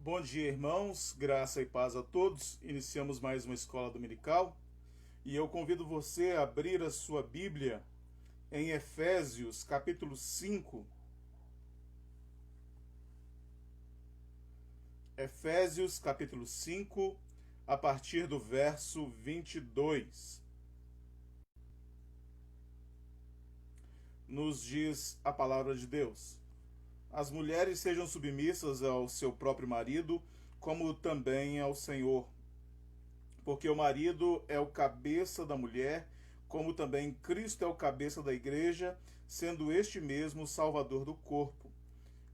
Bom dia, irmãos. Graça e paz a todos. Iniciamos mais uma escola dominical e eu convido você a abrir a sua Bíblia em Efésios, capítulo 5. Efésios, capítulo 5, a partir do verso 22. Nos diz a palavra de Deus: as mulheres sejam submissas ao seu próprio marido, como também ao Senhor. Porque o marido é o cabeça da mulher, como também Cristo é o cabeça da igreja, sendo este mesmo o salvador do corpo.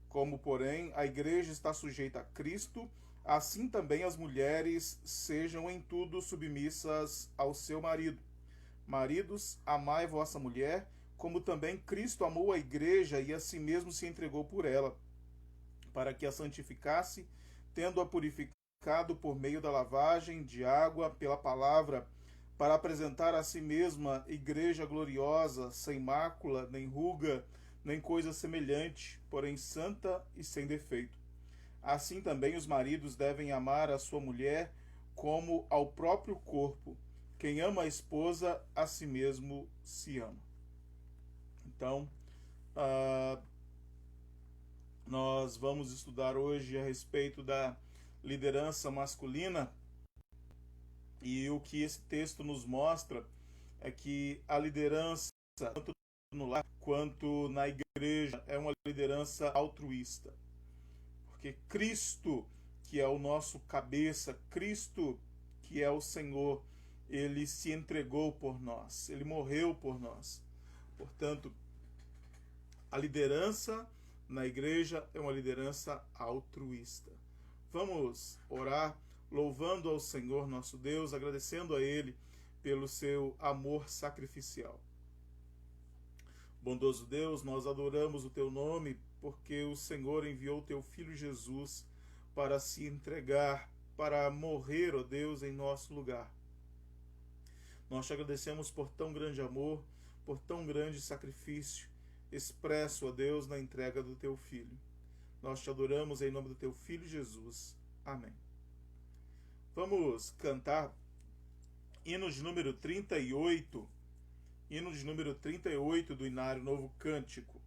Como, porém, a igreja está sujeita a Cristo, assim também as mulheres sejam em tudo submissas ao seu marido. Maridos, amai vossa mulher, como também Cristo amou a igreja e a si mesmo se entregou por ela, para que a santificasse, tendo-a purificado por meio da lavagem de água pela palavra, para apresentar a si mesma igreja gloriosa, sem mácula, nem ruga, nem coisa semelhante, porém santa e sem defeito. Assim também os maridos devem amar a sua mulher como ao próprio corpo. Quem ama a esposa, a si mesmo se ama. Então, nós vamos estudar hoje a respeito da liderança masculina, e o que esse texto nos mostra é que a liderança, tanto no lar quanto na igreja, é uma liderança altruísta. Porque Cristo, que é o nosso cabeça, Cristo, que é o Senhor, ele se entregou por nós, ele morreu por nós. Portanto, a liderança na igreja é uma liderança altruísta. Vamos orar louvando ao Senhor nosso Deus, agradecendo a Ele pelo seu amor sacrificial. Bondoso Deus, nós adoramos o Teu nome porque o Senhor enviou o Teu Filho Jesus para se entregar, para morrer, ó Deus, em nosso lugar. Nós te agradecemos por tão grande amor, por tão grande sacrifício expresso, ó Deus, na entrega do Teu Filho. Nós te adoramos em nome do Teu Filho Jesus. Amém. Vamos cantar hino de número 38, hino de número 38 do Inário Novo Cântico.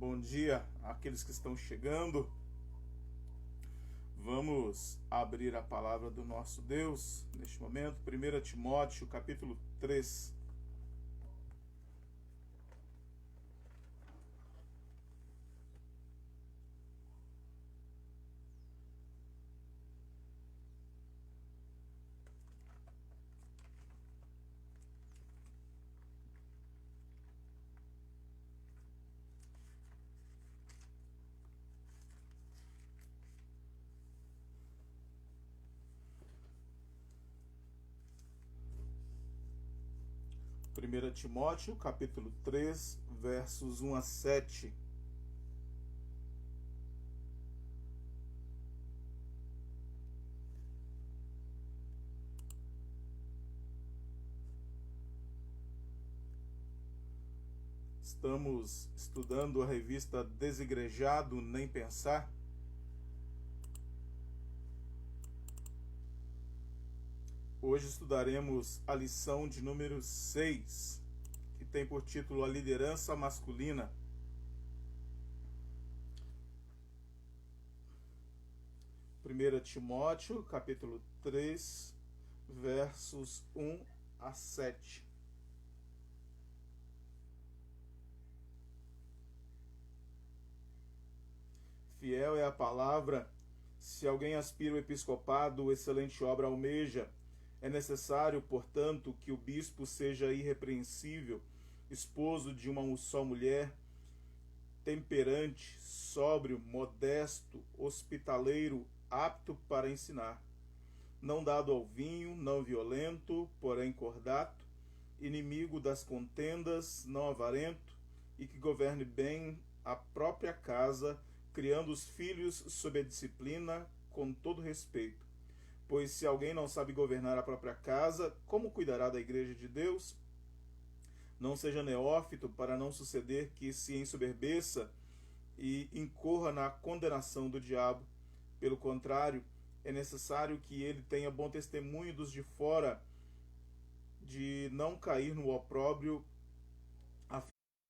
Bom dia àqueles que estão chegando. Vamos abrir a palavra do nosso Deus neste momento. 1 Timóteo, capítulo 3. Primeira Timóteo, capítulo 3, versos 1 a 7. Estamos estudando a revista Desigrejado Nem Pensar. Hoje estudaremos a lição de número 6, que tem por título A Liderança Masculina. 1 Timóteo, capítulo 3, versos 1 a 7. Fiel é a palavra. Se alguém aspira o episcopado, excelente obra almeja. É necessário, portanto, que o bispo seja irrepreensível, esposo de uma só mulher, temperante, sóbrio, modesto, hospitaleiro, apto para ensinar, não dado ao vinho, não violento, porém cordato, inimigo das contendas, não avarento, e que governe bem a própria casa, criando os filhos sob a disciplina, com todo respeito. Pois se alguém não sabe governar a própria casa, como cuidará da igreja de Deus? Não seja neófito, para não suceder que se ensoberbeça e incorra na condenação do diabo. Pelo contrário, é necessário que ele tenha bom testemunho dos de fora, de não cair no opróbrio, a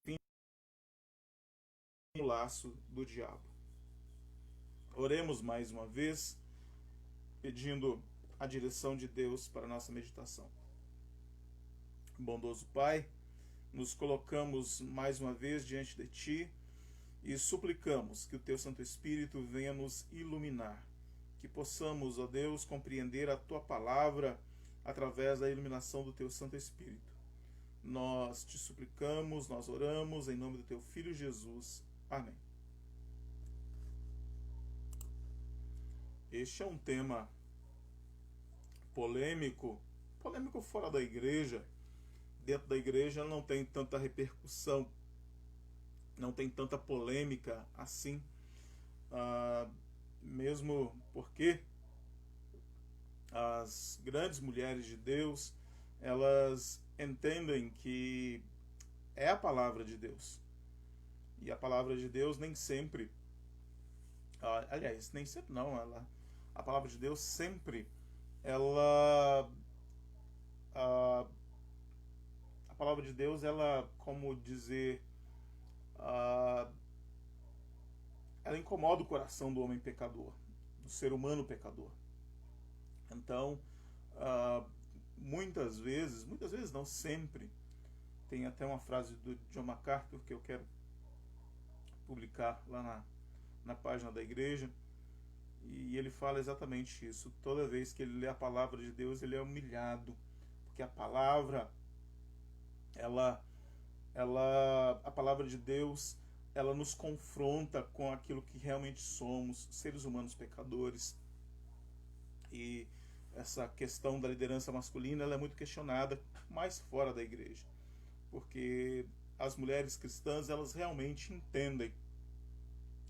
fim do laço do diabo. Oremos mais uma vez, pedindo a direção de Deus para a nossa meditação. Bondoso Pai, nos colocamos mais uma vez diante de Ti e suplicamos que o Teu Santo Espírito venha nos iluminar, que possamos, ó Deus, compreender a Tua palavra através da iluminação do Teu Santo Espírito. Nós Te suplicamos, nós oramos em nome do Teu Filho Jesus. Amém. Este é um tema polêmico fora da igreja. Dentro da igreja não tem tanta repercussão, não tem tanta polêmica assim, mesmo porque as grandes mulheres de Deus, elas entendem que é a palavra de Deus. E a palavra de Deus nem sempre, nem sempre não, a palavra de Deus sempre, a palavra de Deus, como dizer, ela incomoda o coração do homem pecador, do ser humano pecador. Então, muitas vezes não, sempre, tem até uma frase do John MacArthur que eu quero publicar lá na página da igreja, e ele fala exatamente isso. Toda vez que ele lê a palavra de Deus, ele é humilhado, porque a palavra, a palavra de Deus, ela nos confronta com aquilo que realmente somos, seres humanos pecadores. E essa questão da liderança masculina, ela é muito questionada mais fora da igreja, porque as mulheres cristãs, elas realmente entendem.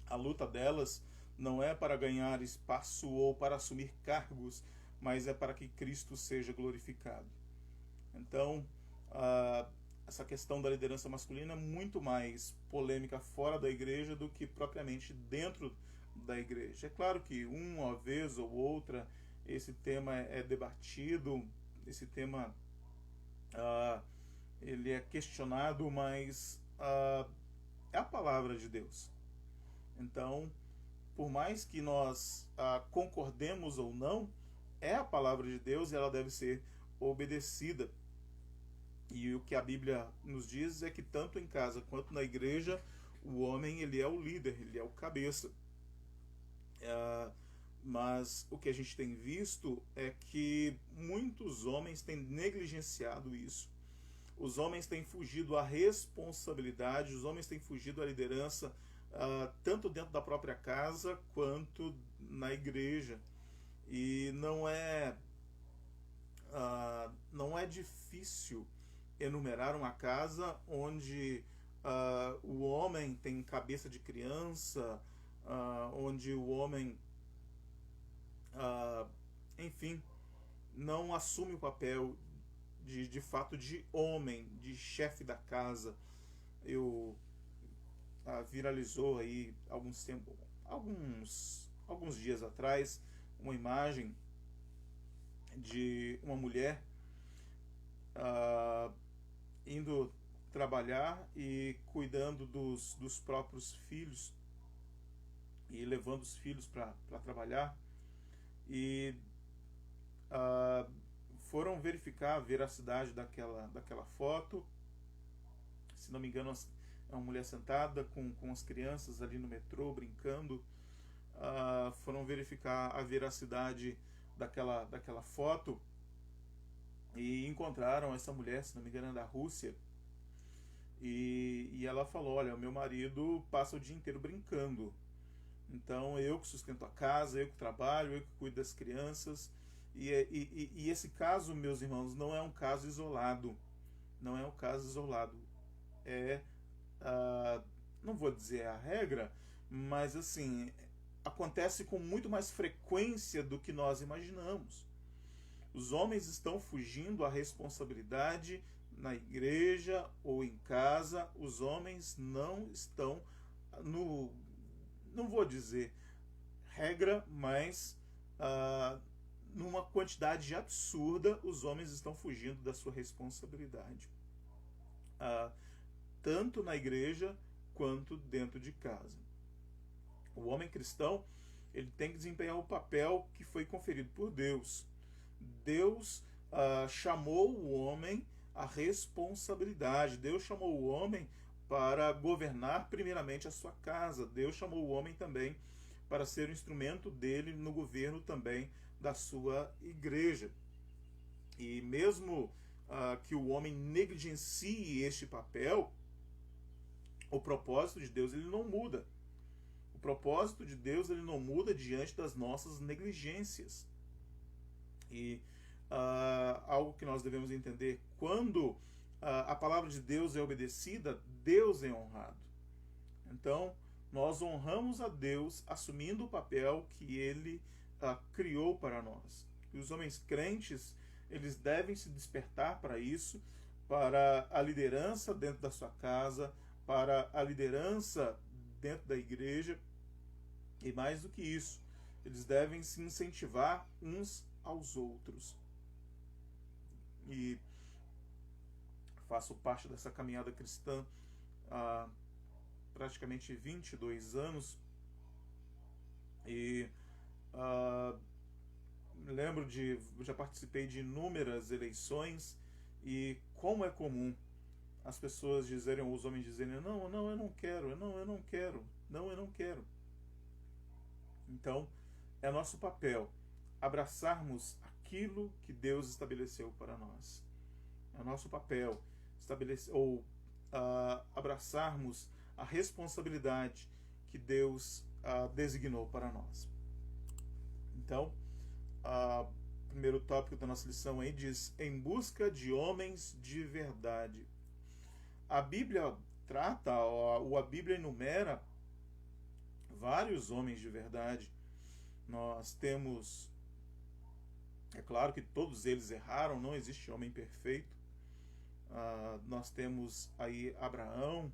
A luta delas não é para ganhar espaço ou para assumir cargos, mas é para que Cristo seja glorificado. Então, essa questão da liderança masculina é muito mais polêmica fora da igreja do que propriamente dentro da igreja. É claro que uma vez ou outra esse tema é debatido, esse tema ele é questionado, mas é a palavra de Deus. Então, por mais que nós concordemos ou não, é a palavra de Deus e ela deve ser obedecida. E o que a Bíblia nos diz é que tanto em casa quanto na igreja, o homem ele é o líder, ele é o cabeça. Mas o que a gente tem visto é que muitos homens têm negligenciado isso. Os homens têm fugido à responsabilidade, os homens têm fugido à liderança, tanto dentro da própria casa quanto na igreja. E não é difícil enumerar uma casa onde o homem tem cabeça de criança, onde o homem, enfim, não assume o papel de fato de homem, de chefe da casa. Viralizou aí alguns dias atrás uma imagem de uma mulher indo trabalhar e cuidando dos próprios filhos e levando os filhos para trabalhar, e foram verificar a veracidade daquela foto. Se não me engano, é uma mulher sentada com as crianças ali no metrô brincando. Foram verificar a veracidade daquela foto e encontraram essa mulher, se não me engano, é da Rússia, e ela falou: olha, meu marido passa o dia inteiro brincando, então eu que sustento a casa, eu que trabalho, eu que cuido das crianças. E esse caso, meus irmãos, não é um caso isolado, não é um caso isolado, não vou dizer a regra, mas assim, acontece com muito mais frequência do que nós imaginamos. Os homens estão fugindo à responsabilidade na igreja ou em casa. Os homens não estão não vou dizer regra, mas numa quantidade absurda, os homens estão fugindo da sua responsabilidade, tanto na igreja quanto dentro de casa. O homem cristão, ele tem que desempenhar o papel que foi conferido por Deus. Deus chamou o homem à responsabilidade. Deus chamou o homem para governar primeiramente a sua casa. Deus chamou o homem também para ser o instrumento dele no governo também da sua igreja. E mesmo que o homem negligencie este papel, o propósito de Deus ele não muda. O propósito de Deus ele não muda diante das nossas negligências. E algo que nós devemos entender: quando a palavra de Deus é obedecida, Deus é honrado. Então, nós honramos a Deus assumindo o papel que Ele criou para nós. E os homens crentes, eles devem se despertar para isso, para a liderança dentro da sua casa, para a liderança dentro da igreja, e mais do que isso, eles devem se incentivar uns aos outros. E faço parte dessa caminhada cristã há praticamente 22 anos, e lembro já participei de inúmeras eleições, e como é comum as pessoas dizerem, os homens dizerem: não, eu não quero, não, eu não quero, não, eu não quero. Então, é nosso papel abraçarmos aquilo que Deus estabeleceu para nós. É nosso papel abraçarmos a responsabilidade que Deus designou para nós. Então, o primeiro tópico da nossa lição aí diz: em busca de homens de verdade. A Bíblia trata, ou a Bíblia enumera vários homens de verdade. Nós temos, é claro que todos eles erraram, não existe homem perfeito. Nós temos aí Abraão,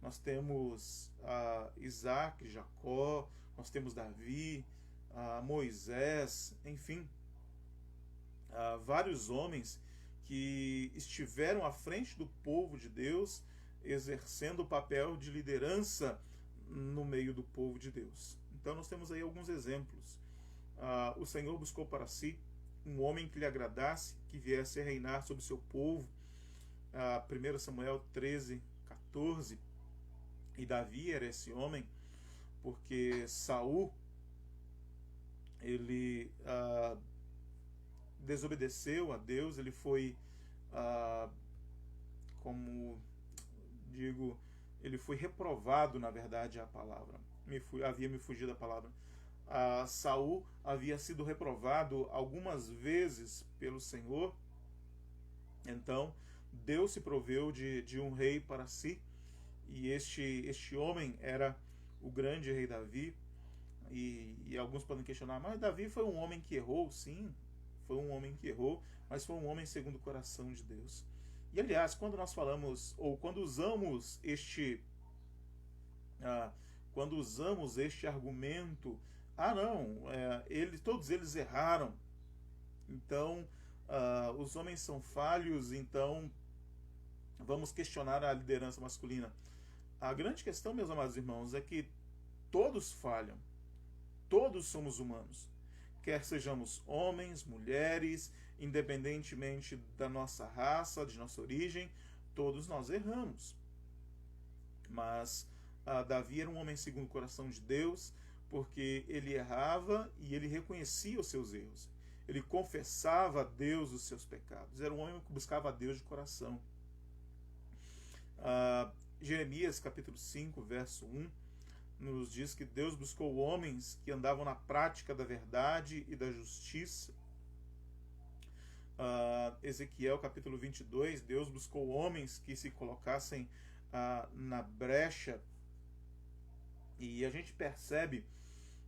nós temos Isaac, Jacó, nós temos Davi, Moisés, enfim, vários homens que estiveram à frente do povo de Deus exercendo o papel de liderança no meio do povo de Deus. Então nós temos aí alguns exemplos. O Senhor buscou para si um homem que lhe agradasse, que viesse a reinar sobre o seu povo. 1 Samuel 13, 14. E Davi era esse homem, porque Saul, ele desobedeceu a Deus, ele foi, como digo, ele foi reprovado, na verdade, a palavra. Havia me fugido a palavra. Saul havia sido reprovado algumas vezes pelo Senhor. Então Deus se proveu de um rei para si, e este homem era o grande rei Davi. E alguns podem questionar, mas Davi foi um homem que errou? Sim, foi um homem que errou, mas foi um homem segundo o coração de Deus. E aliás, quando nós falamos, ou quando usamos este argumento, não, todos eles erraram, então os homens são falhos, então vamos questionar a liderança masculina. A grande questão, meus amados irmãos, é que todos falham, todos somos humanos, quer sejamos homens, mulheres, independentemente da nossa raça, de nossa origem, todos nós erramos. Mas Davi era um homem segundo o coração de Deus, porque ele errava e ele reconhecia os seus erros. Ele confessava a Deus os seus pecados. Era um homem que buscava a Deus de coração. Jeremias capítulo 5, verso 1, nos diz que Deus buscou homens que andavam na prática da verdade e da justiça. Ezequiel capítulo 22, Deus buscou homens que se colocassem na brecha. E a gente percebe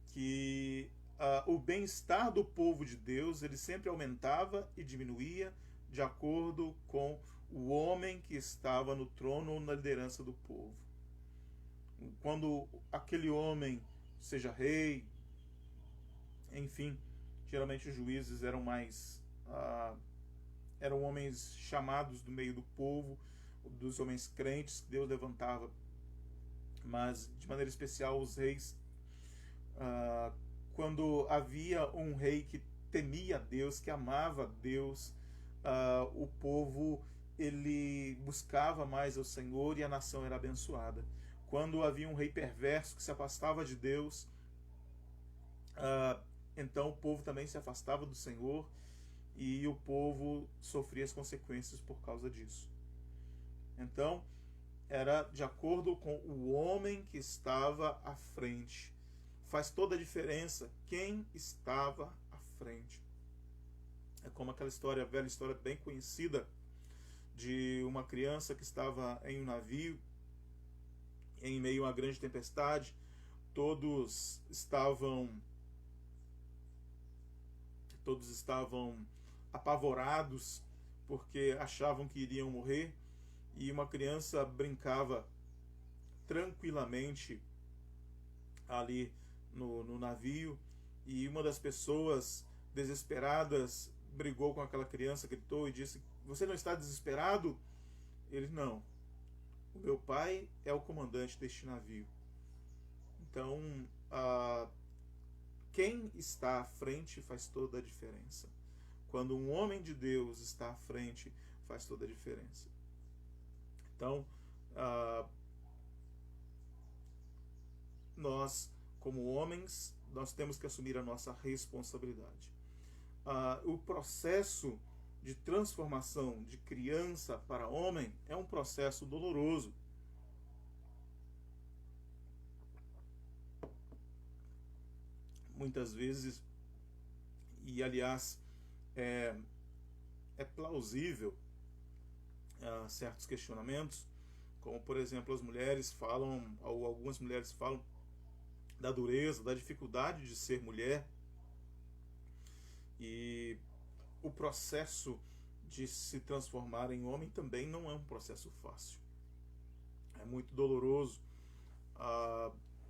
que o bem-estar do povo de Deus, ele sempre aumentava e diminuía de acordo com o homem que estava no trono ou na liderança do povo. Quando aquele homem, seja rei, enfim, geralmente os juízes eram eram homens chamados do meio do povo, dos homens crentes que Deus levantava, mas de maneira especial os reis. Quando havia um rei que temia a Deus, que amava a Deus, o povo ele buscava mais ao Senhor e a nação era abençoada. Quando havia um rei perverso que se afastava de Deus, então o povo também se afastava do Senhor e o povo sofria as consequências por causa disso. Então, era de acordo com o homem que estava à frente. Faz toda a diferença quem estava à frente. É como aquela história, velha história bem conhecida, de uma criança que estava em um navio, em meio a uma grande tempestade. Todos estavam apavorados porque achavam que iriam morrer, e uma criança brincava tranquilamente ali no navio, e uma das pessoas desesperadas brigou com aquela criança, gritou e disse: "Você não está desesperado?" Ele: "Não, o meu pai é o comandante deste navio." Então, quem está à frente faz toda a diferença. Quando um homem de Deus está à frente, faz toda a diferença. Então, nós, como homens, nós temos que assumir a nossa responsabilidade. O processo de transformação de criança para homem é um processo doloroso. Muitas vezes, e aliás, é plausível certos questionamentos, como por exemplo as mulheres falam, ou algumas mulheres falam da dureza, da dificuldade de ser mulher, e o processo de se transformar em homem também não é um processo fácil, é muito doloroso.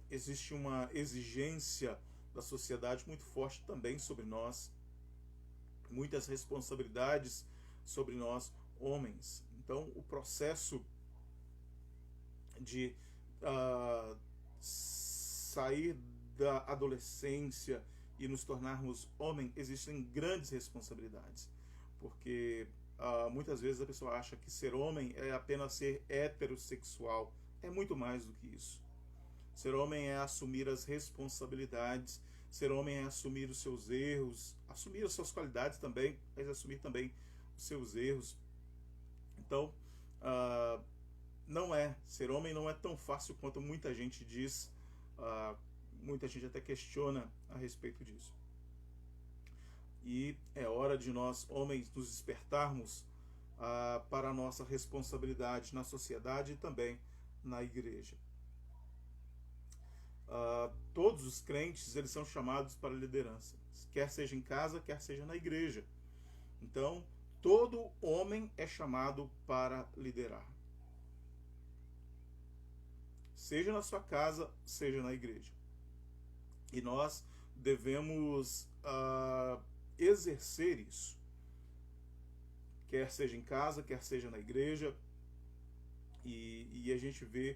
Existe uma exigência da sociedade muito forte também sobre nós, muitas responsabilidades sobre nós homens. Então o processo de sair da adolescência e nos tornarmos homem, existem grandes responsabilidades. Porque muitas vezes a pessoa acha que ser homem é apenas ser heterossexual. É muito mais do que isso. Ser homem é assumir as responsabilidades, ser homem é assumir os seus erros, assumir as suas qualidades também, mas assumir também os seus erros. Então, ser homem não é tão fácil quanto muita gente diz, muita gente até questiona a respeito disso. E é hora de nós, homens, nos despertarmos para a nossa responsabilidade na sociedade e também na igreja. Todos os crentes, eles são chamados para a liderança, quer seja em casa, quer seja na igreja. Então, todo homem é chamado para liderar, seja na sua casa, seja na igreja. E nós devemos exercer isso, quer seja em casa, quer seja na igreja. E a gente vê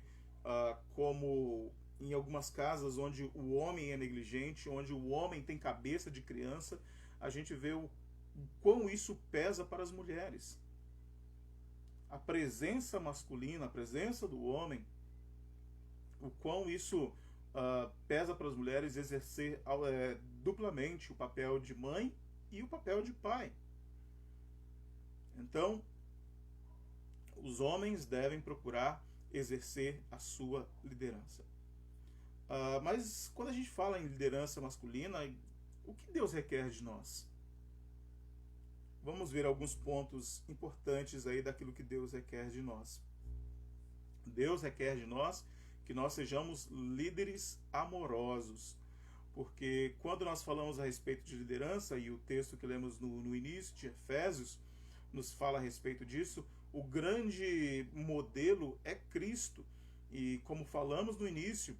como em algumas casas onde o homem é negligente, onde o homem tem cabeça de criança, a gente vê o quão isso pesa para as mulheres. A presença masculina, a presença do homem, o quão isso pesa para as mulheres exercer duplamente o papel de mãe e o papel de pai. Então, os homens devem procurar exercer a sua liderança. Mas quando a gente fala em liderança masculina, o que Deus requer de nós? Vamos ver alguns pontos importantes aí daquilo que Deus requer de nós. Deus requer de nós que nós sejamos líderes amorosos. Porque quando nós falamos a respeito de liderança, e o texto que lemos no início de Efésios nos fala a respeito disso, o grande modelo é Cristo. E como falamos no início,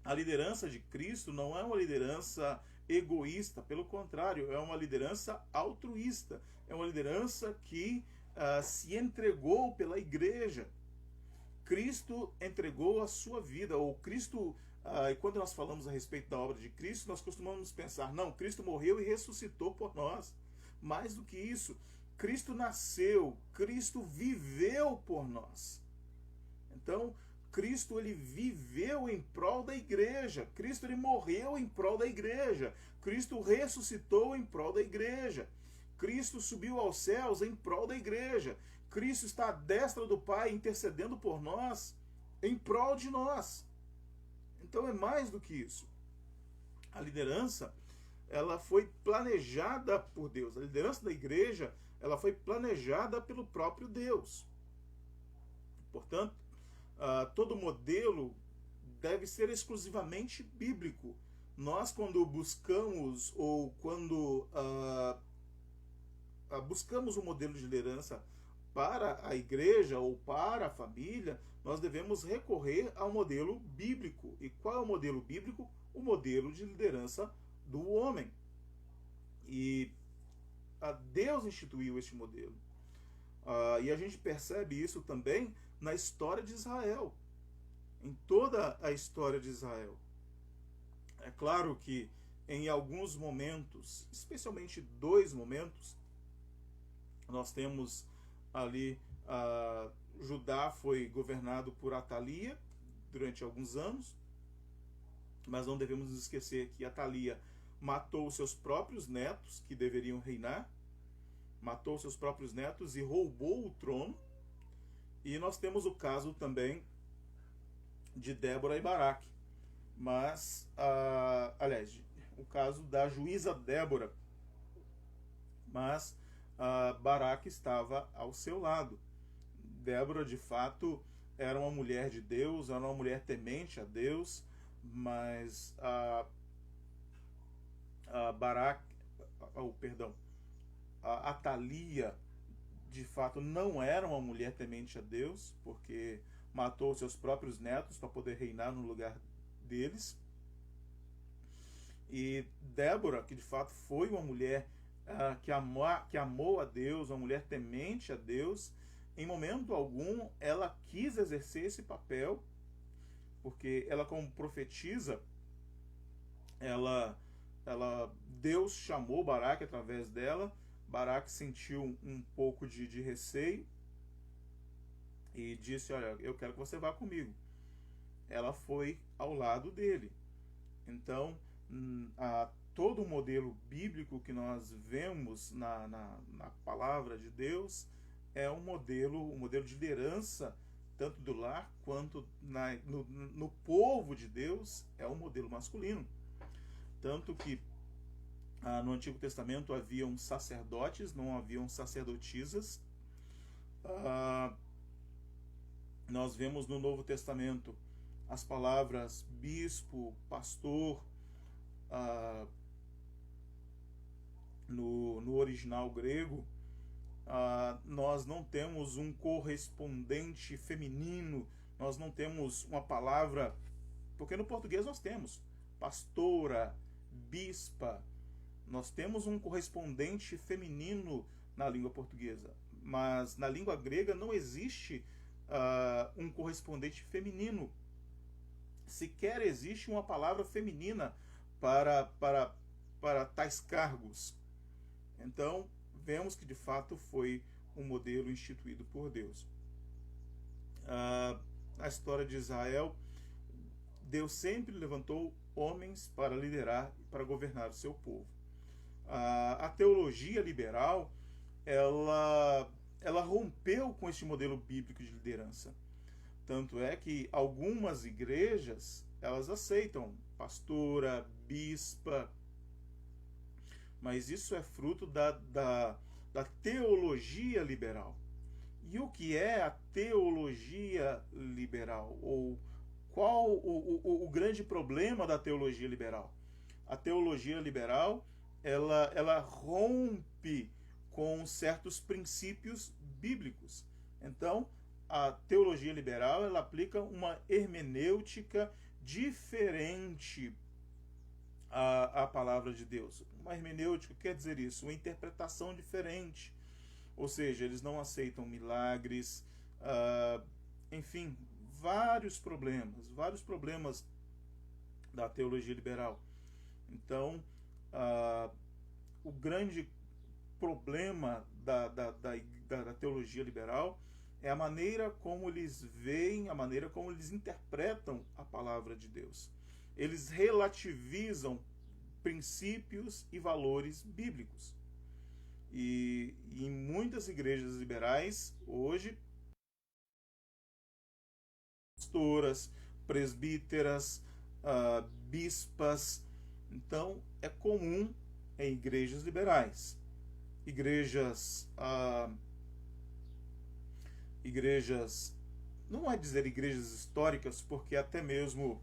a liderança de Cristo não é uma liderança egoísta, pelo contrário, é uma liderança altruísta, é uma liderança que se entregou pela igreja. Cristo entregou a sua vida, ou Cristo, e quando nós falamos a respeito da obra de Cristo, nós costumamos pensar, não, Cristo morreu e ressuscitou por nós. Mais do que isso, Cristo nasceu, Cristo viveu por nós. Então, Cristo, ele viveu em prol da igreja. Cristo, ele morreu em prol da igreja. Cristo ressuscitou em prol da igreja. Cristo subiu aos céus em prol da igreja. Cristo está à destra do Pai intercedendo por nós, em prol de nós. Então é mais do que isso. A liderança, ela foi planejada por Deus. A liderança da igreja, ela foi planejada pelo próprio Deus. Portanto, todo modelo deve ser exclusivamente bíblico. Nós, quando buscamos ou quando buscamos um modelo de liderança para a igreja ou para a família, nós devemos recorrer ao modelo bíblico. E qual é o modelo bíblico? O modelo de liderança do homem. E Deus instituiu este modelo. E a gente percebe isso também na história de Israel, em toda a história de Israel. É claro que em alguns momentos, especialmente 2 momentos, nós temos ali, Judá foi governado por Atalia durante alguns anos, mas não devemos nos esquecer que Atalia matou seus próprios netos, que deveriam reinar, matou seus próprios netos e roubou o trono. E nós temos o caso também de Débora e Baraque. Mas, aliás, o caso da juíza Débora. Mas Baraque estava ao seu lado. Débora, de fato, era uma mulher de Deus, era uma mulher temente a Deus, mas Atalia, de fato, não era uma mulher temente a Deus, porque matou seus próprios netos para poder reinar no lugar deles. E Débora, que de fato foi uma mulher que amou a Deus, uma mulher temente a Deus, em momento algum ela quis exercer esse papel, porque ela, como profetisa, ela, Deus chamou Baraque através dela. Baraque sentiu um pouco de receio e disse: olha, eu quero que você vá comigo. Ela foi ao lado dele. Então, todo o modelo bíblico que nós vemos na palavra de Deus é um modelo de liderança, tanto do lar quanto no povo de Deus, é um modelo masculino. Tanto que no Antigo Testamento haviam sacerdotes, não haviam sacerdotisas. Nós vemos no Novo Testamento as palavras bispo, pastor, no original grego. Nós não temos um correspondente feminino, nós não temos uma palavra, porque no português nós temos pastora, bispa, nós temos um correspondente feminino na língua portuguesa, mas na língua grega não existe um correspondente feminino. Sequer existe uma palavra feminina para tais cargos. Então, vemos que de fato foi um modelo instituído por Deus. Na história de Israel, Deus sempre levantou homens para liderar e para governar o seu povo. A teologia liberal, ela rompeu com este modelo bíblico de liderança. Tanto é que algumas igrejas, elas aceitam pastora, bispa, mas isso é fruto da teologia liberal. E o que é a teologia liberal? Ou qual o grande problema da teologia liberal? A teologia liberal, ela rompe com certos princípios bíblicos. Então, a teologia liberal, ela aplica uma hermenêutica diferente à palavra de Deus. Uma hermenêutica quer dizer isso, uma interpretação diferente. Ou seja, eles não aceitam milagres, enfim, vários problemas da teologia liberal. Então, o grande problema da teologia liberal é a maneira como eles veem, a maneira como eles interpretam a palavra de Deus. Eles relativizam princípios e valores bíblicos. E em muitas igrejas liberais, hoje, pastoras, presbíteras, bispas. Então, é comum em igrejas liberais. Igrejas, não é dizer igrejas históricas, porque até mesmo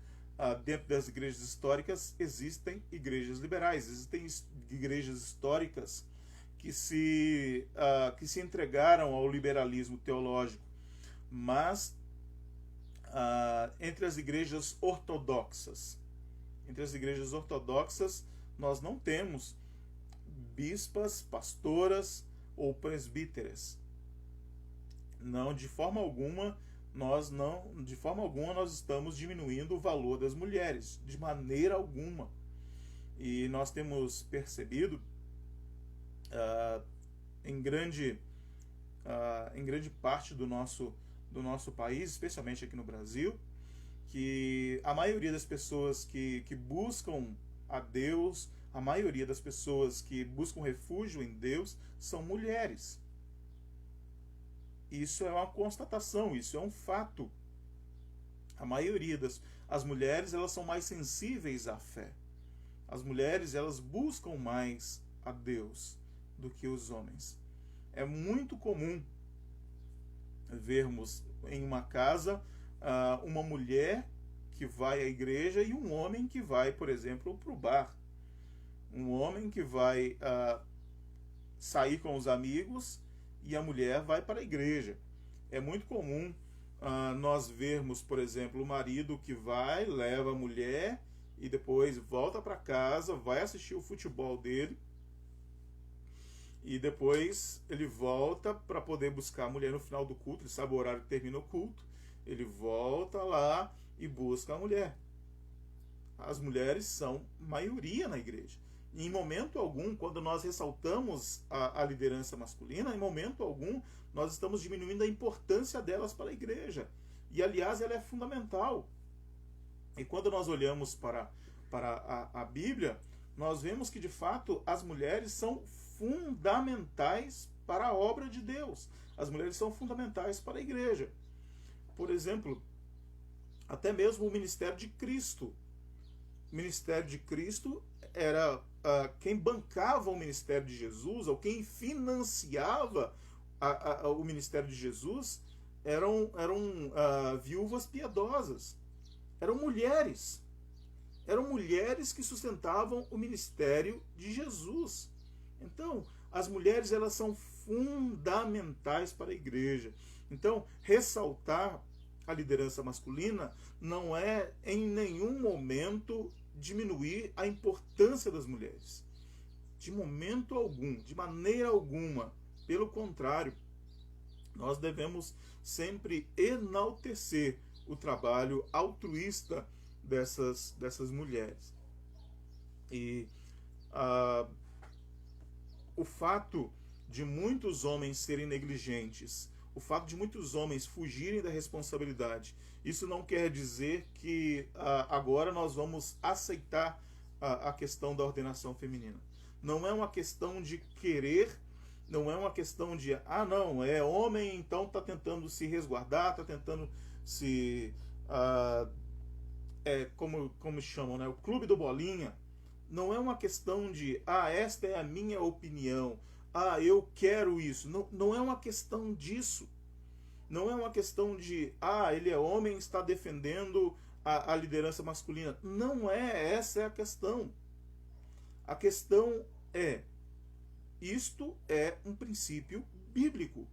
dentro das igrejas históricas existem igrejas liberais, existem igrejas históricas que se entregaram ao liberalismo teológico, mas entre as igrejas ortodoxas, nós não temos bispas, pastoras ou presbíteras. Não, de forma alguma nós estamos diminuindo o valor das mulheres, de maneira alguma. E nós temos percebido em grande parte do nosso país, especialmente aqui no Brasil, que a maioria das pessoas que buscam a Deus, a maioria das pessoas que buscam refúgio em Deus são mulheres. Isso é uma constatação, isso é um fato. A maioria as mulheres, elas são mais sensíveis à fé. As mulheres, elas buscam mais a Deus do que os homens. É muito comum vermos em uma casa uma mulher que vai à igreja e um homem que vai, por exemplo, para o bar. Um homem que vai sair com os amigos e a mulher vai para a igreja. É muito comum nós vermos, por exemplo, o marido que vai, leva a mulher e depois volta para casa, vai assistir o futebol dele E depois ele volta para poder buscar a mulher no final do culto. Ele sabe o horário que termina o culto. Ele volta lá e busca a mulher. As mulheres são maioria na igreja. E em momento algum, quando nós ressaltamos a liderança masculina, em momento algum nós estamos diminuindo a importância delas para a igreja. E aliás, ela é fundamental. E quando nós olhamos para a Bíblia, nós vemos que de fato as mulheres são fundamentais para a obra de Deus. As mulheres são fundamentais para a igreja. Por exemplo, até mesmo o ministério de Cristo. O ministério de Cristo era quem bancava o ministério de Jesus, ou quem financiava o ministério de Jesus, eram viúvas piedosas. Eram mulheres que sustentavam o ministério de Jesus. Então, as mulheres, elas são fundamentais para a igreja. Então, ressaltar a liderança masculina não é em nenhum momento diminuir a importância das mulheres. De momento algum, de maneira alguma. Pelo contrário, nós devemos sempre enaltecer o trabalho altruísta dessas mulheres. E o fato de muitos homens serem negligentes, o fato de muitos homens fugirem da responsabilidade, isso não quer dizer que agora nós vamos aceitar a questão da ordenação feminina. Não é uma questão de querer, não é uma questão de, não, é homem, então está tentando se resguardar, está tentando se... como chamam, né? O clube do bolinha. Não é uma questão de, esta é a minha opinião, eu quero isso. Não, não é uma questão disso. Não é uma questão de, ele é homem, está defendendo a liderança masculina. Não é, essa é a questão. A questão é, isto é um princípio bíblico.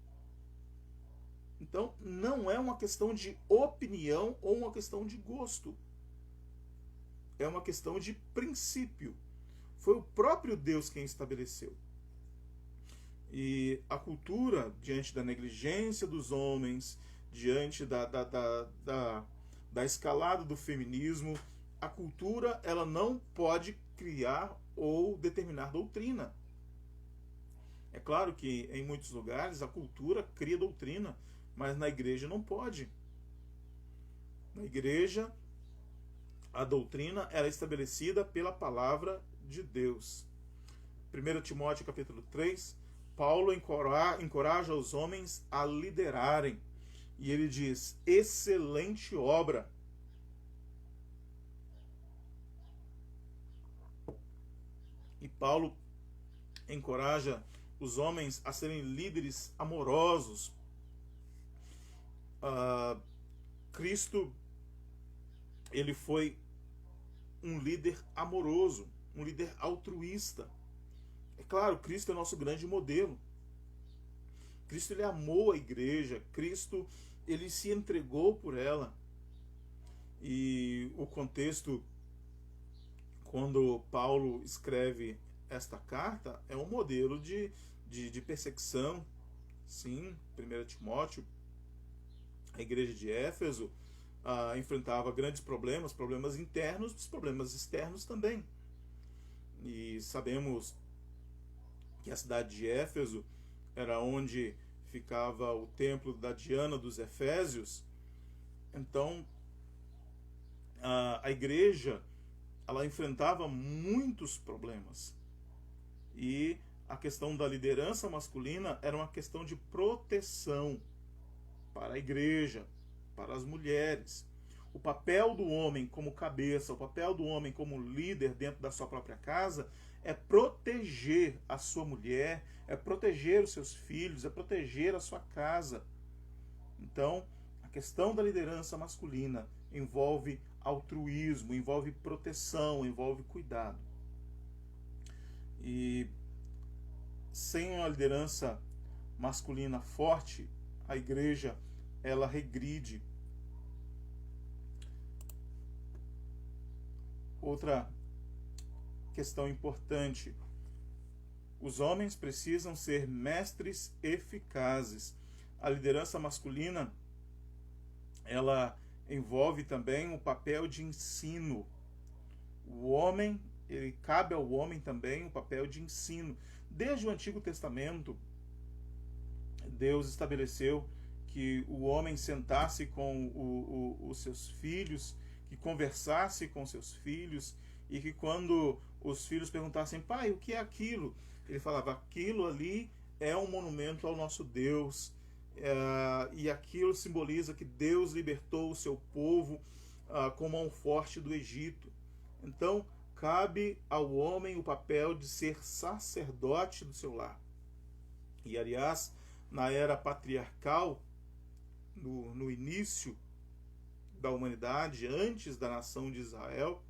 Então, não é uma questão de opinião ou uma questão de gosto. É uma questão de princípio. Foi o próprio Deus quem estabeleceu. E a cultura, diante da negligência dos homens, diante da escalada do feminismo, a cultura, ela não pode criar ou determinar doutrina. É claro que em muitos lugares a cultura cria doutrina, mas na igreja não pode. Na igreja, a doutrina era estabelecida pela palavra de Deus. 1 Timóteo capítulo 3, Paulo encoraja os homens a liderarem. E ele diz, excelente obra. E Paulo encoraja os homens a serem líderes amorosos. Cristo, ele foi um líder amoroso, um líder altruísta. É claro, Cristo é nosso grande modelo. Cristo, ele amou a igreja. Cristo, ele se entregou por ela. E o contexto, quando Paulo escreve esta carta, é um modelo de perseguição. Sim, 1 Timóteo, a igreja de Éfeso enfrentava grandes problemas internos, mas problemas externos também. E sabemos que a cidade de Éfeso era onde ficava o templo da Diana dos Efésios. Então, a igreja, ela enfrentava muitos problemas. E a questão da liderança masculina era uma questão de proteção para a igreja, para as mulheres. O papel do homem como cabeça, o papel do homem como líder dentro da sua própria casa é proteger a sua mulher, é proteger os seus filhos, é proteger a sua casa. Então, a questão da liderança masculina envolve altruísmo, envolve proteção, envolve cuidado. E sem uma liderança masculina forte, a igreja, ela regride. Outra questão importante, Os homens precisam ser mestres eficazes. A liderança masculina, ela envolve também o papel de ensino. Cabe ao homem também o papel de ensino. Desde o Antigo Testamento, Deus estabeleceu que o homem sentasse com os seus filhos, que conversasse com seus filhos, e que quando os filhos perguntassem: pai, o que é aquilo? Ele falava: aquilo ali é um monumento ao nosso Deus, e aquilo simboliza que Deus libertou o seu povo com mão forte do Egito. Então, cabe ao homem o papel de ser sacerdote do seu lar. E, aliás, na era patriarcal, no início da humanidade, antes da nação de Israel,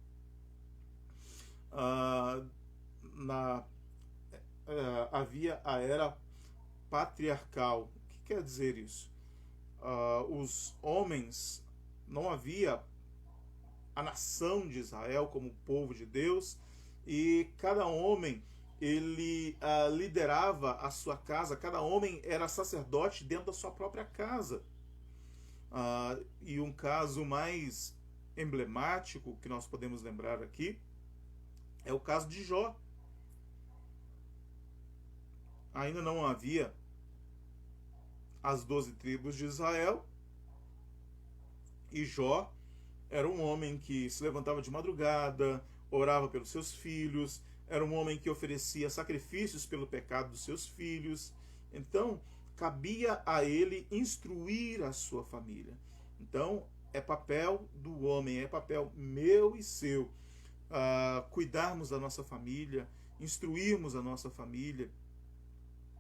havia a era patriarcal. O que quer dizer isso? Os homens, não havia a nação de Israel como povo de Deus, e cada homem ele liderava a sua casa, cada homem era sacerdote dentro da sua própria casa. E um caso mais emblemático que nós podemos lembrar aqui é o caso de Jó. Ainda não havia as 12 tribos de Israel, e Jó era um homem que se levantava de madrugada, orava pelos seus filhos, era um homem que oferecia sacrifícios pelo pecado dos seus filhos. Então, cabia a ele instruir a sua família. Então, é papel do homem, é papel meu e seu, cuidarmos da nossa família, instruirmos a nossa família,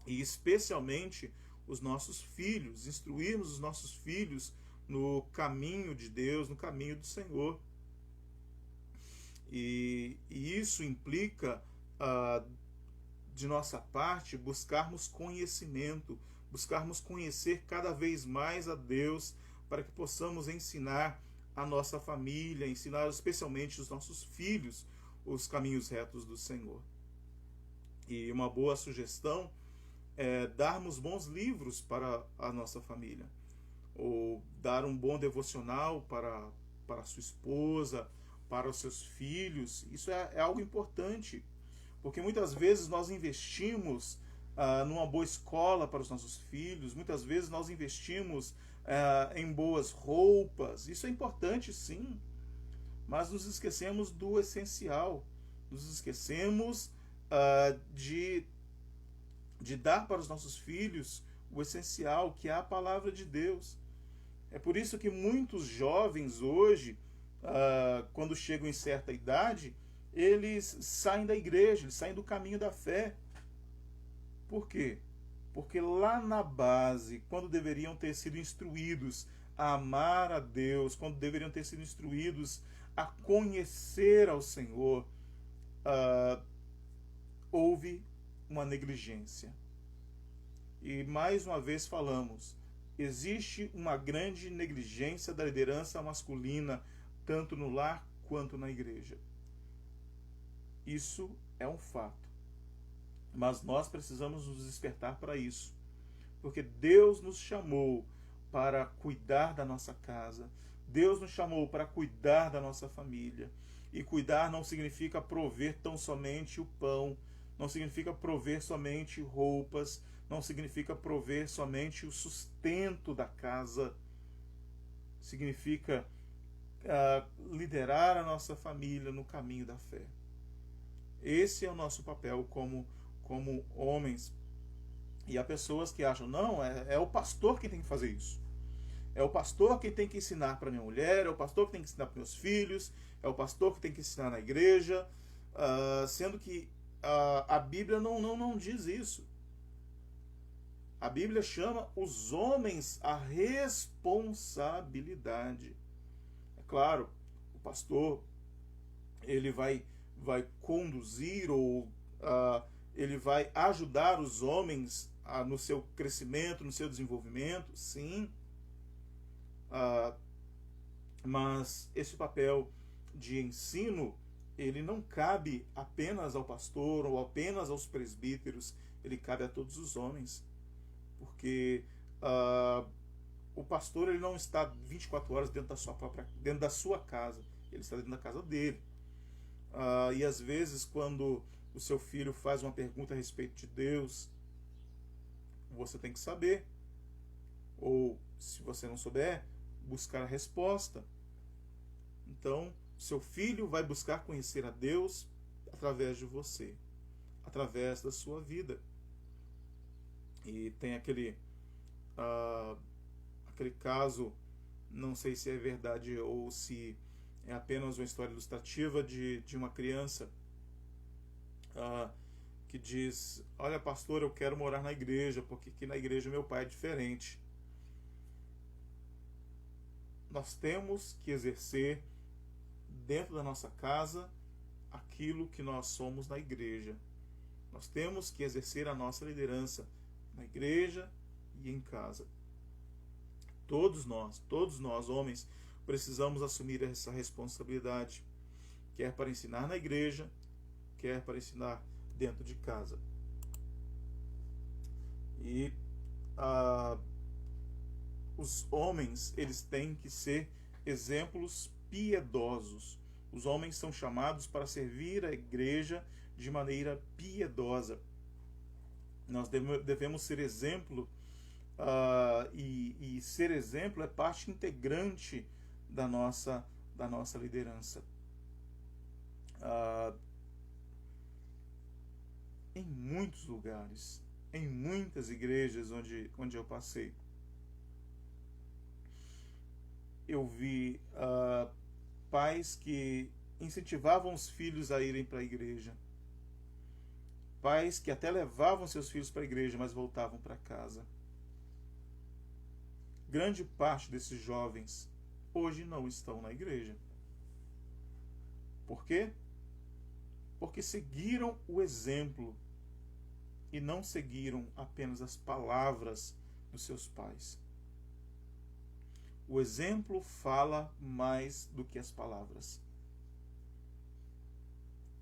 e especialmente os nossos filhos, instruirmos os nossos filhos no caminho de Deus, no caminho do Senhor. E isso implica, de nossa parte, buscarmos conhecimento, buscarmos conhecer cada vez mais a Deus, para que possamos ensinar a nossa família, ensinar especialmente os nossos filhos os caminhos retos do Senhor. E uma boa sugestão é darmos bons livros para a nossa família, ou dar um bom devocional para a sua esposa, para os seus filhos. Isso é algo importante, porque muitas vezes nós investimos numa boa escola para os nossos filhos, muitas vezes nós investimos em boas roupas. Isso é importante, sim, mas nos esquecemos do essencial, nos esquecemos de dar para os nossos filhos o essencial, que é a palavra de Deus. É por isso que muitos jovens hoje, quando chegam em certa idade, eles saem da igreja, eles saem do caminho da fé. Por quê? Porque lá na base, quando deveriam ter sido instruídos a amar a Deus, quando deveriam ter sido instruídos a conhecer ao Senhor, houve uma negligência. E mais uma vez falamos, existe uma grande negligência da liderança masculina, tanto no lar quanto na igreja. Isso é um fato. Mas nós precisamos nos despertar para isso, porque Deus nos chamou para cuidar da nossa casa, Deus nos chamou para cuidar da nossa família. E cuidar não significa prover tão somente o pão, não significa prover somente roupas, não significa prover somente o sustento da casa. Significa liderar a nossa família no caminho da fé. Esse é o nosso papel como homens. E há pessoas que acham, não, é o pastor quem tem que fazer isso. É o pastor que tem que ensinar para minha mulher, é o pastor que tem que ensinar para meus filhos, é o pastor que tem que ensinar na igreja, sendo que a Bíblia não diz isso. A Bíblia chama os homens à responsabilidade. É claro, o pastor ele vai conduzir ou ele vai ajudar os homens no seu crescimento, no seu desenvolvimento, sim. Mas esse papel de ensino ele não cabe apenas ao pastor ou apenas aos presbíteros, ele cabe a todos os homens, porque o pastor ele não está 24 horas dentro da sua casa, ele está dentro da casa dele. E às vezes, quando o seu filho faz uma pergunta a respeito de Deus, você tem que saber, ou se você não souber, buscar a resposta. Então, seu filho vai buscar conhecer a Deus através de você, através da sua vida. E tem aquele caso, não sei se é verdade ou se é apenas uma história ilustrativa de uma criança que diz: olha, pastor, eu quero morar na igreja, porque aqui na igreja meu pai é diferente. Nós temos que exercer dentro da nossa casa aquilo que nós somos na igreja. Nós temos que exercer a nossa liderança na igreja e em casa. Todos nós, homens, precisamos assumir essa responsabilidade, quer para ensinar na igreja, quer para ensinar dentro de casa. E os homens, eles têm que ser exemplos piedosos. Os homens são chamados para servir a igreja de maneira piedosa. Nós devemos ser exemplo, e ser exemplo é parte integrante da nossa liderança. Em muitos lugares, em muitas igrejas onde eu passei, eu vi pais que incentivavam os filhos a irem para a igreja. Pais que até levavam seus filhos para a igreja, mas voltavam para casa. Grande parte desses jovens hoje não estão na igreja. Por quê? Porque seguiram o exemplo e não seguiram apenas as palavras dos seus pais. O exemplo fala mais do que as palavras.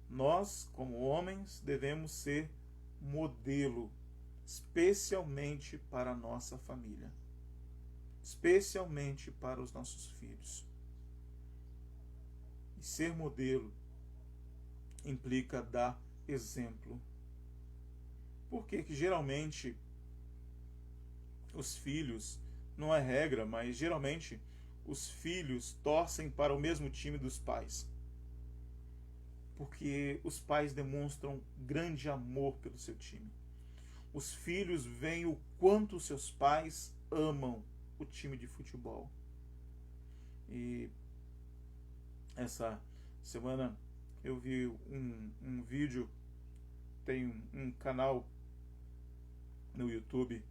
Nós, como homens, devemos ser modelo, especialmente para a nossa família, especialmente para os nossos filhos. E ser modelo implica dar exemplo. Por que geralmente os filhos, não é regra, mas geralmente os filhos torcem para o mesmo time dos pais? Porque os pais demonstram grande amor pelo seu time. Os filhos veem o quanto os seus pais amam o time de futebol. E essa semana eu vi um vídeo, tem um canal no YouTube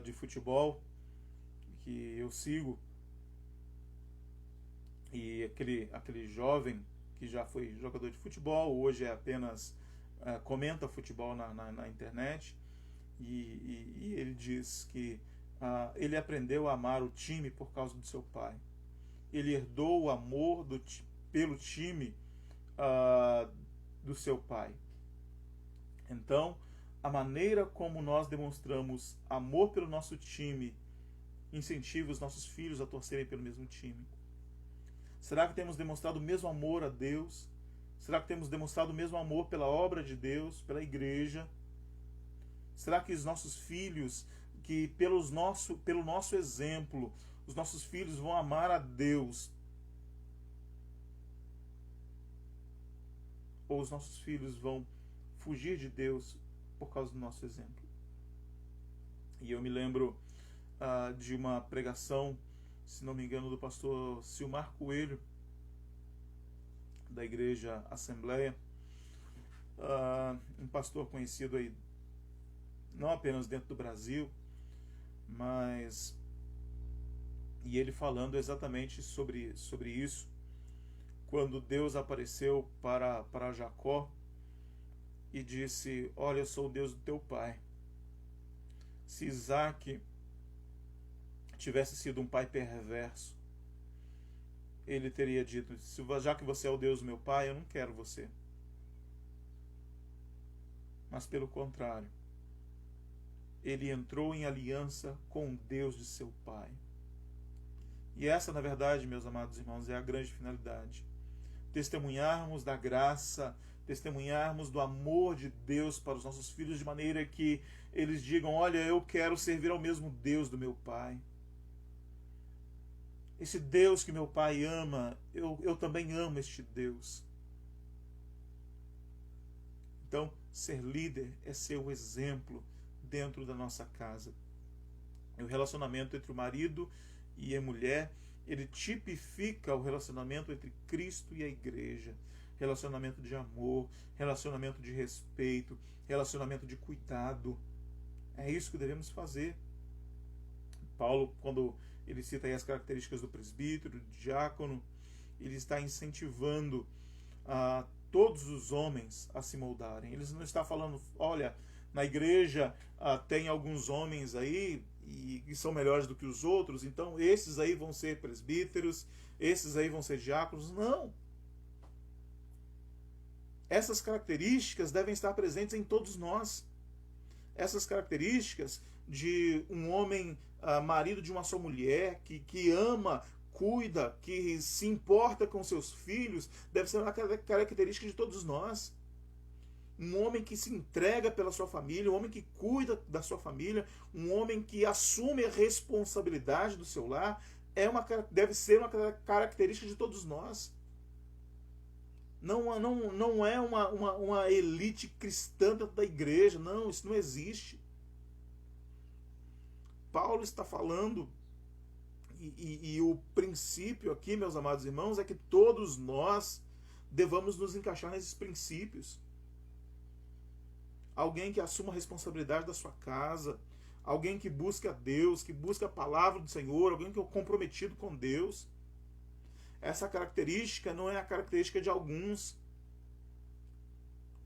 de futebol que eu sigo, e aquele jovem que já foi jogador de futebol, hoje é apenas comenta futebol na internet, e ele diz que ele aprendeu a amar o time por causa do seu pai. Ele herdou o amor pelo time do seu pai. Então, a maneira como nós demonstramos amor pelo nosso time incentiva os nossos filhos a torcerem pelo mesmo time. Será que temos demonstrado o mesmo amor a Deus? Será que temos demonstrado o mesmo amor pela obra de Deus, pela igreja? Será que os nossos filhos, que pelo nosso exemplo, os nossos filhos vão amar a Deus? Ou os nossos filhos vão fugir de Deus por causa do nosso exemplo? E eu me lembro de uma pregação, se não me engano, do pastor Silmar Coelho, da igreja Assembleia, um pastor conhecido aí, não apenas dentro do Brasil, mas e ele falando exatamente sobre isso, quando Deus apareceu para Jacó e disse: olha, eu sou o Deus do teu pai. Se Isaac tivesse sido um pai perverso, ele teria dito: já que você é o Deus do meu pai, eu não quero você. Mas pelo contrário, ele entrou em aliança com o Deus de seu pai. E essa, na verdade, meus amados irmãos, é a grande finalidade. Testemunharmos da graça, testemunharmos do amor de Deus para os nossos filhos, de maneira que eles digam: olha, eu quero servir ao mesmo Deus do meu pai. Esse Deus que meu pai ama, eu também amo este Deus. Então, ser líder é ser o exemplo dentro da nossa casa. E o relacionamento entre o marido e a mulher, ele tipifica o relacionamento entre Cristo e a igreja. Relacionamento de amor, relacionamento de respeito, relacionamento de cuidado. É isso que devemos fazer. Paulo, quando ele cita aí as características do presbítero, do diácono, ele está incentivando todos os homens a se moldarem. Ele não está falando: olha, na igreja tem alguns homens aí e são melhores do que os outros, então esses aí vão ser presbíteros, esses aí vão ser diáconos. Não! Essas características devem estar presentes em todos nós. Essas características de um homem marido de uma só mulher, que ama, cuida, que se importa com seus filhos, deve ser uma característica de todos nós. Um homem que se entrega pela sua família, um homem que cuida da sua família, um homem que assume a responsabilidade do seu lar, deve ser uma característica de todos nós. Não é uma elite cristã dentro da igreja. Não, isso não existe. Paulo está falando, e o princípio aqui, meus amados irmãos, é que todos nós devamos nos encaixar nesses princípios. Alguém que assuma a responsabilidade da sua casa, alguém que busque a Deus, que busque a palavra do Senhor, alguém que é comprometido com Deus. Essa característica não é a característica de alguns.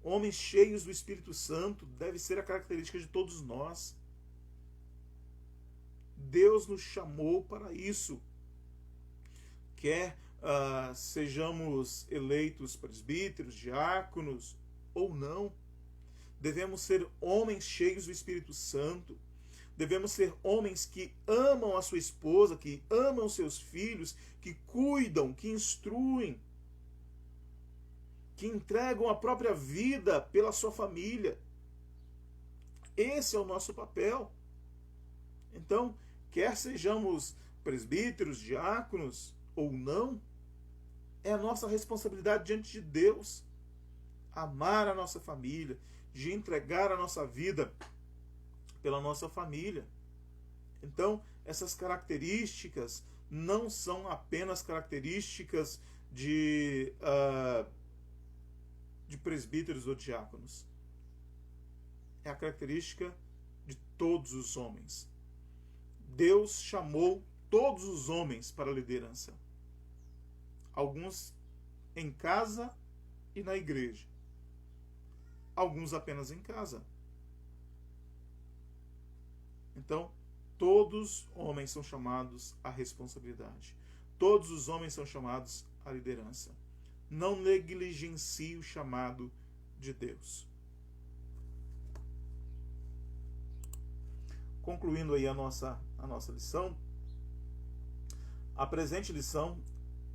Homens cheios do Espírito Santo deve ser a característica de todos nós. Deus nos chamou para isso. Quer sejamos eleitos presbíteros, diáconos ou não, devemos ser homens cheios do Espírito Santo. Devemos ser homens que amam a sua esposa, que amam seus filhos, que cuidam, que instruem, que entregam a própria vida pela sua família. Esse é o nosso papel. Então, quer sejamos presbíteros, diáconos ou não, é a nossa responsabilidade diante de Deus amar a nossa família, de entregar a nossa vida pela nossa família. Então, essas características não são apenas características de presbíteros ou diáconos. É a característica de todos os homens. Deus chamou todos os homens para a liderança. Alguns em casa e na igreja. Alguns apenas em casa. Então, todos os homens são chamados à responsabilidade. Todos os homens são chamados à liderança. Não negligencie o chamado de Deus. Concluindo aí a nossa lição, a presente lição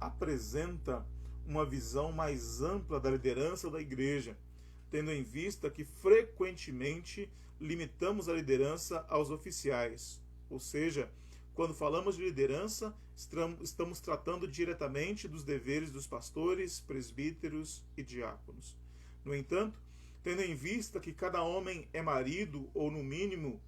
apresenta uma visão mais ampla da liderança da igreja, tendo em vista que frequentemente limitamos a liderança aos oficiais. Ou seja, quando falamos de liderança, estamos tratando diretamente dos deveres dos pastores, presbíteros e diáconos. No entanto, tendo em vista que cada homem é marido, ou no mínimo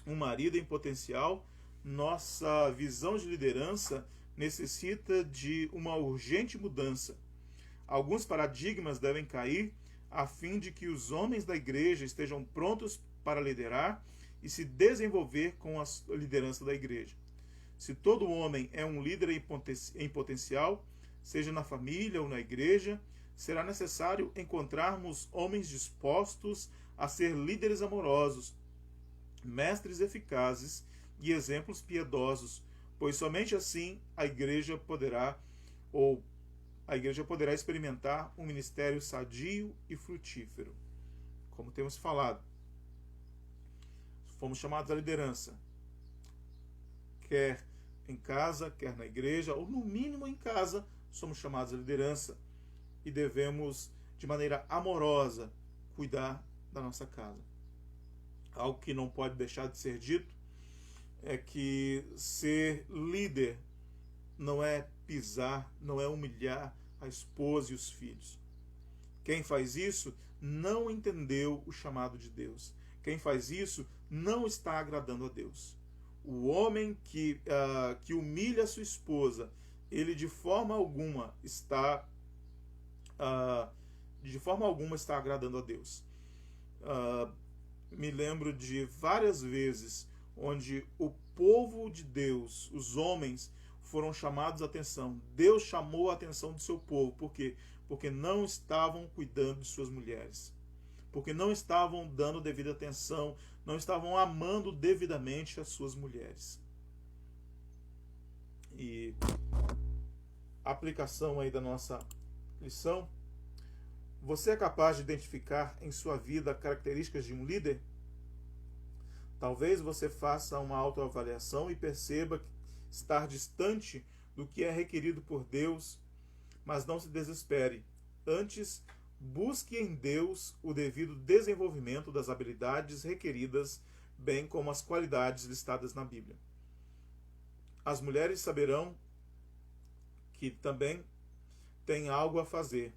um marido em potencial, nossa visão de liderança necessita de uma urgente mudança. Alguns paradigmas devem cair a fim de que os homens da igreja estejam prontos para liderar e se desenvolver com a liderança da igreja. Se todo homem é um líder em potencial, seja na família ou na igreja, será necessário encontrarmos homens dispostos a ser líderes amorosos, mestres eficazes e exemplos piedosos, pois somente assim a igreja poderá experimentar um ministério sadio e frutífero. Como temos falado, fomos chamados à liderança, quer em casa, quer na igreja, ou no mínimo em casa, somos chamados à liderança e devemos, de maneira amorosa, cuidar da nossa casa. Algo que não pode deixar de ser dito é que ser líder não é pisar, não é humilhar a esposa e os filhos. Quem faz isso não entendeu o chamado de Deus. Quem faz isso não está agradando a Deus. O homem que humilha a sua esposa, ele de forma alguma está agradando a Deus. Me lembro de várias vezes onde o povo de Deus, os homens, foram chamados a atenção. Deus chamou a atenção do seu povo. Por quê? Porque não estavam cuidando de suas mulheres. Porque não estavam dando devida atenção, não estavam amando devidamente as suas mulheres. E a aplicação aí da nossa lição: você é capaz de identificar em sua vida características de um líder? Talvez você faça uma autoavaliação e perceba estar distante do que é requerido por Deus, mas não se desespere. Antes, busque em Deus o devido desenvolvimento das habilidades requeridas, bem como as qualidades listadas na Bíblia. As mulheres saberão que também têm algo a fazer.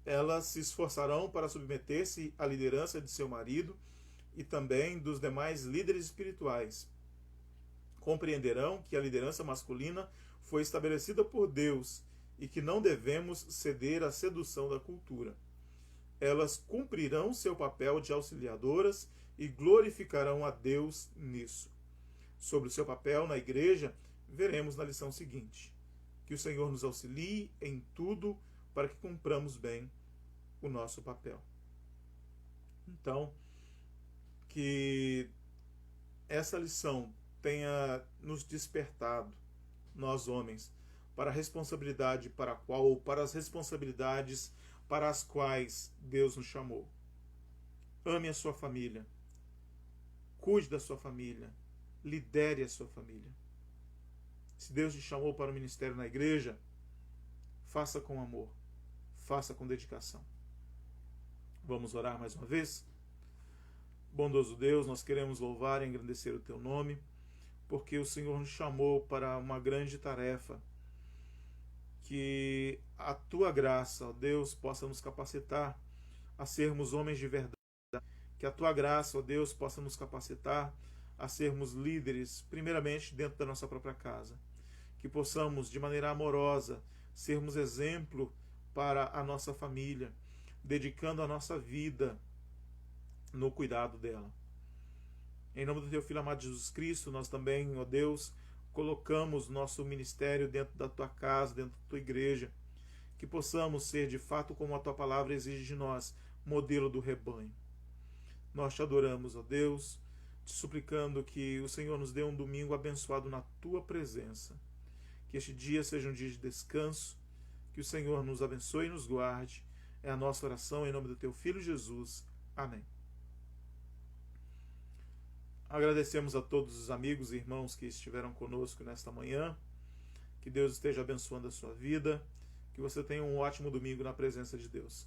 Elas se esforçarão para submeter-se à liderança de seu marido e também dos demais líderes espirituais. Compreenderão que a liderança masculina foi estabelecida por Deus e que não devemos ceder à sedução da cultura. Elas cumprirão seu papel de auxiliadoras e glorificarão a Deus nisso. Sobre o seu papel na igreja, veremos na lição seguinte. Que o Senhor nos auxilie em tudo para que cumpramos bem o nosso papel. Então, que essa lição tenha nos despertado, nós homens, para a responsabilidade para as responsabilidades para as quais Deus nos chamou. Ame a sua família, cuide da sua família, lidere a sua família. Se Deus te chamou para o ministério na igreja, faça com amor, faça com dedicação. Vamos orar mais uma vez? Bondoso Deus, nós queremos louvar e engrandecer o Teu nome, porque o Senhor nos chamou para uma grande tarefa. Que a Tua graça, ó Deus, possa nos capacitar a sermos homens de verdade. Que a Tua graça, ó Deus, possa nos capacitar a sermos líderes, primeiramente dentro da nossa própria casa. Que possamos, de maneira amorosa, sermos exemplo para a nossa família, dedicando a nossa vida no cuidado dela. Em nome do Teu Filho amado Jesus Cristo, nós também, ó Deus, colocamos nosso ministério dentro da Tua casa, dentro da Tua igreja, que possamos ser de fato, como a Tua palavra exige de nós, modelo do rebanho. Nós Te adoramos, ó Deus, te suplicando que o Senhor nos dê um domingo abençoado na Tua presença, que este dia seja um dia de descanso, que o Senhor nos abençoe e nos guarde. É a nossa oração em nome do Teu Filho Jesus. Amém. Agradecemos a todos os amigos e irmãos que estiveram conosco nesta manhã. Que Deus esteja abençoando a sua vida. Que você tenha um ótimo domingo na presença de Deus.